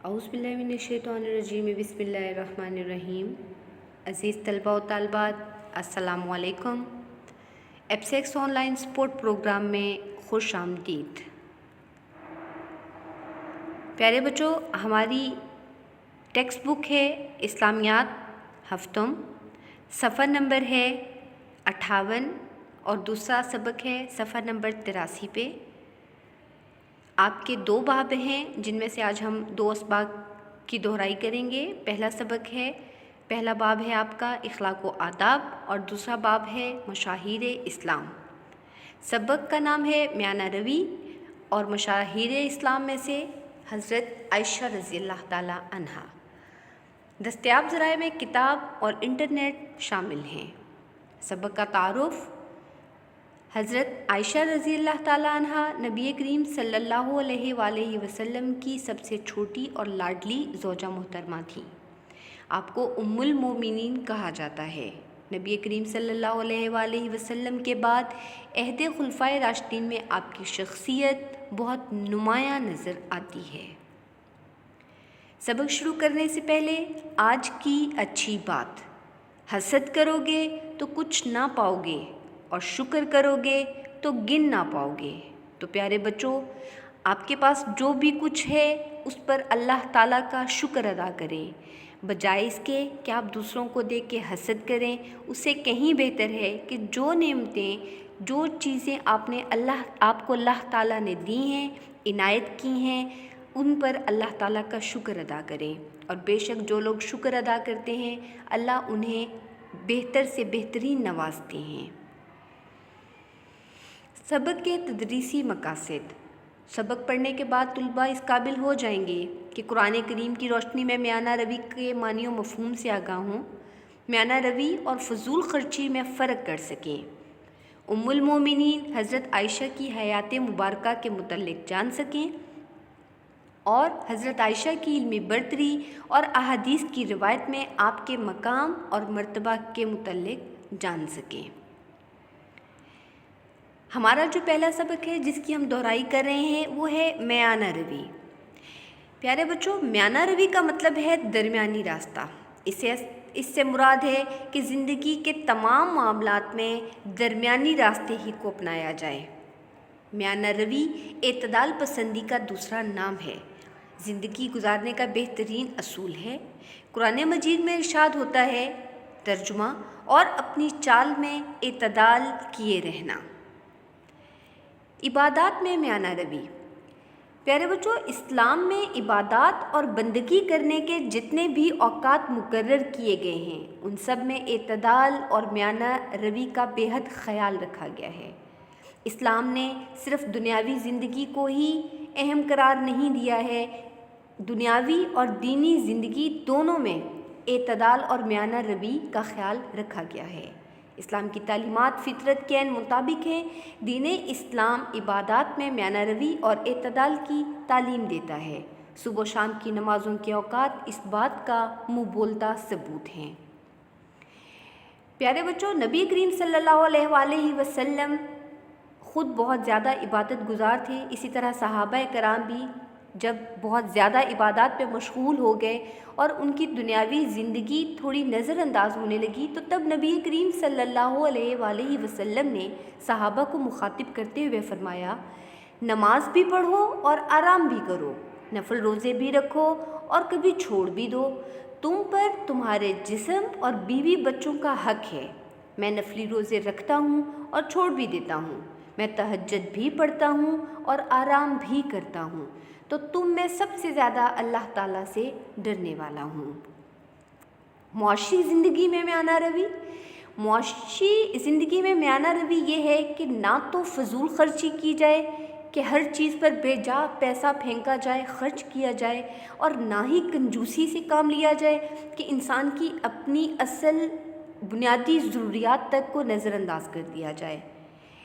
اعوذ باللہ من الشیطان الرجیم بسم اللہ الرحمن الرحیم۔ عزیز طلبہ و طالبات، السلام علیکم۔ ایپسیکس آن لائن سپورٹ پروگرام میں خوش آمدید۔ پیارے بچوں، ہماری ٹیکسٹ بک ہے اسلامیات ہفتم، صفحہ نمبر ہے 58 اور دوسرا سبق ہے صفحہ نمبر 83 پہ۔ آپ کے 2 باب ہیں جن میں سے آج ہم 2 اسباق کی دہرائی کریں گے۔ پہلا باب ہے آپ کا اخلاق و آداب اور دوسرا باب ہے مشاہیر اسلام۔ سبق کا نام ہے میانہ روی اور مشاہیر اسلام میں سے حضرت عائشہ رضی اللہ تعالی عنہا۔ دستیاب ذرائع میں کتاب اور انٹرنیٹ شامل ہیں۔ سبق کا تعارف: حضرت عائشہ رضی اللہ تعالی عنہا نبی کریم صلی اللہ علیہ وآلہ وسلم کی سب سے چھوٹی اور لاڈلی زوجہ محترمہ تھیں۔ آپ کو ام المومنین کہا جاتا ہے۔ نبی کریم صلی اللہ علیہ وآلہ وسلم کے بعد عہد خلفائے راشدین میں آپ کی شخصیت بہت نمایاں نظر آتی ہے۔ سبق شروع کرنے سے پہلے آج کی اچھی بات: حسد کرو گے تو کچھ نہ پاؤ گے اور شکر کرو گے تو گن نہ پاؤ گے۔ تو پیارے بچوں، آپ کے پاس جو بھی کچھ ہے اس پر اللہ تعالیٰ کا شکر ادا کریں، بجائے اس کے کہ آپ دوسروں کو دیکھ کے حسد کریں۔ اس سے کہیں بہتر ہے کہ جو نعمتیں، جو چیزیں آپ کو اللہ تعالیٰ نے دی ہیں، عنایت کی ہیں، ان پر اللہ تعالیٰ کا شکر ادا کریں۔ اور بے شک جو لوگ شکر ادا کرتے ہیں اللہ انہیں بہتر سے بہترین نوازتے ہیں۔ سبق کے تدریسی مقاصد: سبق پڑھنے کے بعد طلباء اس قابل ہو جائیں گے کہ قرآن کریم کی روشنی میں میانہ روی کے معنی و مفہوم سے آگاہ ہوں، میانہ روی اور فضول خرچی میں فرق کر سکیں، ام المومنین حضرت عائشہ کی حیات مبارکہ کے متعلق جان سکیں اور حضرت عائشہ کی علمی برتری اور احادیث کی روایت میں آپ کے مقام اور مرتبہ کے متعلق جان سکیں۔ ہمارا جو پہلا سبق ہے جس کی ہم دہرائی کر رہے ہیں وہ ہے میانہ روی۔ پیارے بچوں، میانہ روی کا مطلب ہے درمیانی راستہ۔ اس سے مراد ہے کہ زندگی کے تمام معاملات میں درمیانی راستے ہی کو اپنایا جائے۔ میانہ روی اعتدال پسندی کا دوسرا نام ہے، زندگی گزارنے کا بہترین اصول ہے۔ قرآن مجید میں ارشاد ہوتا ہے، ترجمہ: اور اپنی چال میں اعتدال کیے رہنا۔ عبادات میں میانہ روی۔ پیارے بچوں، اسلام میں عبادات اور بندگی کرنے کے جتنے بھی اوقات مقرر کیے گئے ہیں ان سب میں اعتدال اور میانہ روی کا بے حد خیال رکھا گیا ہے۔ اسلام نے صرف دنیاوی زندگی کو ہی اہم قرار نہیں دیا ہے، دنیاوی اور دینی زندگی دونوں میں اعتدال اور میانہ روی کا خیال رکھا گیا ہے۔ اسلام کی تعلیمات فطرت کے عین مطابق ہیں۔ دین اسلام عبادات میں میانہ روی اور اعتدال کی تعلیم دیتا ہے۔ صبح و شام کی نمازوں کے اوقات اس بات کا منہ بولتا ثبوت ہیں۔ پیارے بچوں، نبی کریم صلی اللہ علیہ وآلہ وسلم خود بہت زیادہ عبادت گزار تھے، اسی طرح صحابہ کرام بھی جب بہت زیادہ عبادات پہ مشغول ہو گئے اور ان کی دنیاوی زندگی تھوڑی نظر انداز ہونے لگی تو تب نبی کریم صلی اللہ علیہ وآلہ وسلم نے صحابہ کو مخاطب کرتے ہوئے فرمایا، نماز بھی پڑھو اور آرام بھی کرو، نفل روزے بھی رکھو اور کبھی چھوڑ بھی دو، تم پر تمہارے جسم اور بیوی بچوں کا حق ہے۔ میں نفلی روزے رکھتا ہوں اور چھوڑ بھی دیتا ہوں، میں تہجد بھی پڑھتا ہوں اور آرام بھی کرتا ہوں، تو تم میں سب سے زیادہ اللہ تعالیٰ سے ڈرنے والا ہوں۔ معاشی زندگی میں میانہ روی۔ معاشی زندگی میں میانہ روی یہ ہے کہ نہ تو فضول خرچی کی جائے کہ ہر چیز پر بے جا پیسہ پھینکا جائے، خرچ کیا جائے، اور نہ ہی کنجوسی سے کام لیا جائے کہ انسان کی اپنی اصل بنیادی ضروریات تک کو نظر انداز کر دیا جائے۔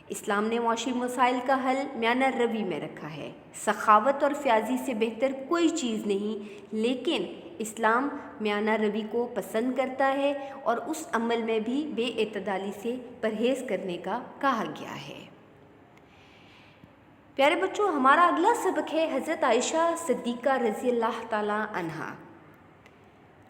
اسلام نے معاشی مسائل کا حل میانہ روی میں رکھا ہے۔ سخاوت اور فیاضی سے بہتر کوئی چیز نہیں، لیکن اسلام میانہ روی کو پسند کرتا ہے اور اس عمل میں بھی بے اعتدالی سے پرہیز کرنے کا کہا گیا ہے۔ پیارے بچوں، ہمارا اگلا سبق ہے حضرت عائشہ صدیقہ رضی اللہ تعالیٰ عنہا۔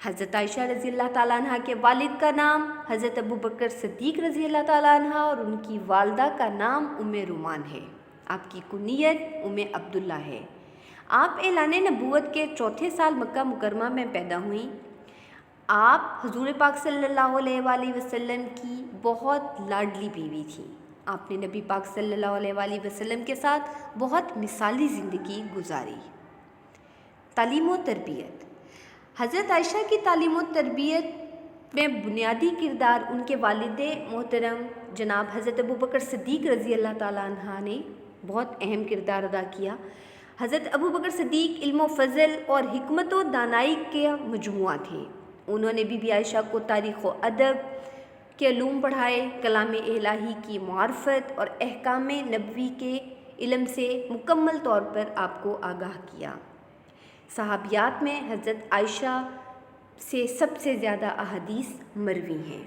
حضرت عائشہ رضی اللہ تعالیٰ عنہ کے والد کا نام حضرت ابوبکر صدیق رضی اللہ تعالیٰ عنہ اور ان کی والدہ کا نام ام رومان ہے۔ آپ کی کنیت ام عبداللہ ہے۔ آپ اعلان نبوت کے چوتھے سال مکہ مکرمہ میں پیدا ہوئیں۔ آپ حضور پاک صلی اللہ علیہ وآلہ وسلم کی بہت لاڈلی بیوی تھیں۔ آپ نے نبی پاک صلی اللہ علیہ وآلہ وسلم کے ساتھ بہت مثالی زندگی گزاری۔ تعلیم و تربیت۔ حضرت عائشہ کی تعلیم و تربیت میں بنیادی کردار ان کے والد محترم جناب حضرت ابوبکر صدیق رضی اللہ تعالیٰ عنہ نے بہت اہم کردار ادا کیا۔ حضرت ابوبکر صدیق علم و فضل اور حکمت و دانائی کے مجموعہ تھے۔ انہوں نے بی بی عائشہ کو تاریخ و ادب کے علوم پڑھائے، کلام الہی کی معرفت اور احکام نبوی کے علم سے مکمل طور پر آپ کو آگاہ کیا۔ صحابیات میں حضرت عائشہ سے سب سے زیادہ احادیث مروی ہیں۔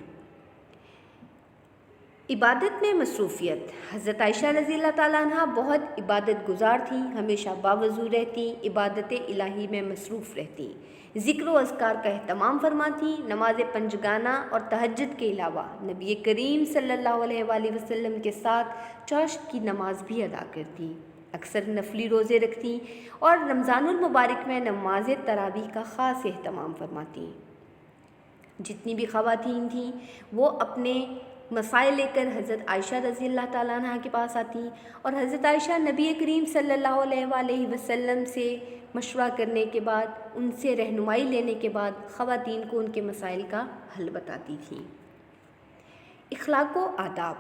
عبادت میں مصروفیت۔ حضرت عائشہ رضی اللہ تعالیٰ عنہ بہت عبادت گزار تھیں، ہمیشہ باوضو رہتیں، عبادت الہی میں مصروف رہتیں، ذکر و اذکار کا اہتمام فرماتیں، نماز پنجگانہ اور تہجد کے علاوہ نبی کریم صلی اللہ علیہ وآلہ وسلم کے ساتھ چاشت کی نماز بھی ادا کرتیں، اکثر نفلی روزے رکھتیں اور رمضان المبارک میں نماز تراویح کا خاص اہتمام فرماتیں۔ جتنی بھی خواتین تھیں وہ اپنے مسائل لے کر حضرت عائشہ رضی اللہ تعالیٰ عنہ کے پاس آتیں اور حضرت عائشہ نبی کریم صلی اللہ علیہ وآلہ وسلم سے مشورہ کرنے کے بعد، ان سے رہنمائی لینے کے بعد خواتین کو ان کے مسائل کا حل بتاتی تھیں۔ اخلاق و آداب۔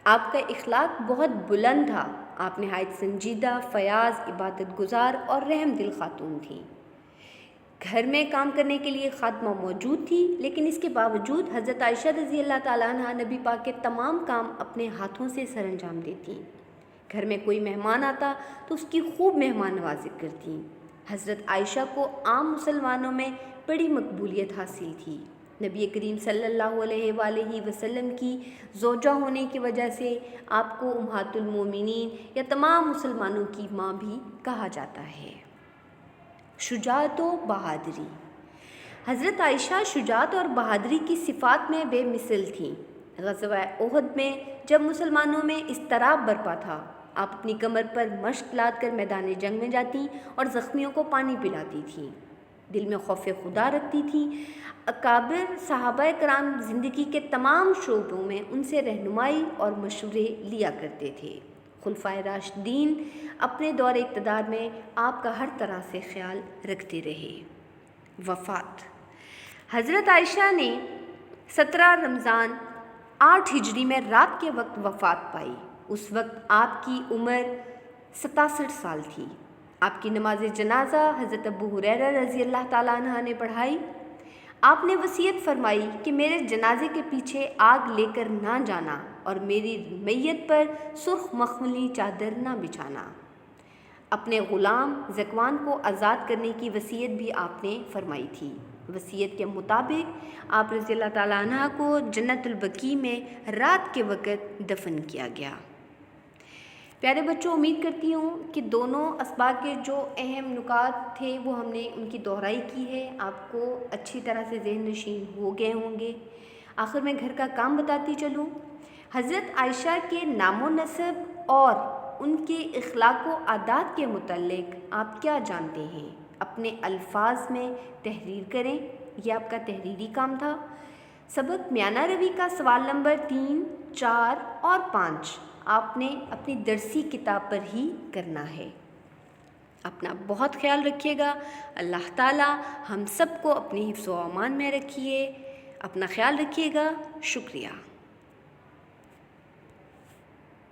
آپ کا اخلاق بہت بلند تھا۔ آپ نہایت سنجیدہ، فیاض، عبادت گزار اور رحم دل خاتون تھیں۔ گھر میں کام کرنے کے لیے خادمہ موجود تھی، لیکن اس کے باوجود حضرت عائشہ رضی اللہ تعالیٰ عنہ نبی پاک کے تمام کام اپنے ہاتھوں سے سر انجام دیتیں۔ گھر میں کوئی مہمان آتا تو اس کی خوب مہمان نوازی کرتیں۔ حضرت عائشہ کو عام مسلمانوں میں بڑی مقبولیت حاصل تھی۔ نبی کریم صلی اللہ علیہ وآلہ وسلم کی زوجہ ہونے کی وجہ سے آپ کو امہات المومنین یا تمام مسلمانوں کی ماں بھی کہا جاتا ہے۔ شجاعت و بہادری۔ حضرت عائشہ شجاعت اور بہادری کی صفات میں بے مثل تھیں۔ غزوہ احد میں جب مسلمانوں میں اضطراب برپا تھا، آپ اپنی کمر پر مشت لاد کر میدان جنگ میں جاتیں اور زخمیوں کو پانی پلاتی تھیں، دل میں خوف خدا رکھتی تھیں۔ اکابر صحابہ کرام زندگی کے تمام شعبوں میں ان سے رہنمائی اور مشورے لیا کرتے تھے۔ خلفائے راشدین اپنے دور اقتدار میں آپ کا ہر طرح سے خیال رکھتے رہے۔ وفات۔ حضرت عائشہ نے 17 رمضان 8 ہجری میں رات کے وقت وفات پائی۔ اس وقت آپ کی عمر 67 سال تھی۔ آپ کی نماز جنازہ حضرت ابو ہریرہ رضی اللہ تعالیٰ عنہ نے پڑھائی۔ آپ نے وصیت فرمائی کہ میرے جنازے کے پیچھے آگ لے کر نہ جانا اور میری میت پر سرخ مخملی چادر نہ بچھانا۔ اپنے غلام ذکوان کو آزاد کرنے کی وصیت بھی آپ نے فرمائی تھی۔ وصیت کے مطابق آپ رضی اللہ تعالیٰ عنہ کو جنت البقیع میں رات کے وقت دفن کیا گیا۔ پیارے بچوں، امید کرتی ہوں کہ دونوں اسباق کے جو اہم نکات تھے وہ ہم نے ان کی دہرائی کی ہے، آپ کو اچھی طرح سے ذہن نشین ہو گئے ہوں گے۔ آخر میں گھر کا کام بتاتی چلوں۔ حضرت عائشہ کے نام و نسب اور ان کے اخلاق و عادات کے متعلق آپ کیا جانتے ہیں؟ اپنے الفاظ میں تحریر کریں، یہ آپ کا تحریری کام تھا۔ سبق میانہ روی کا سوال نمبر 3، 4 اور 5 آپ نے اپنی درسی کتاب پر ہی کرنا ہے۔ اپنا بہت خیال رکھیے گا۔ اللہ تعالیٰ ہم سب کو اپنی حفظ و امان میں رکھیے۔ اپنا خیال رکھیے گا۔ شکریہ۔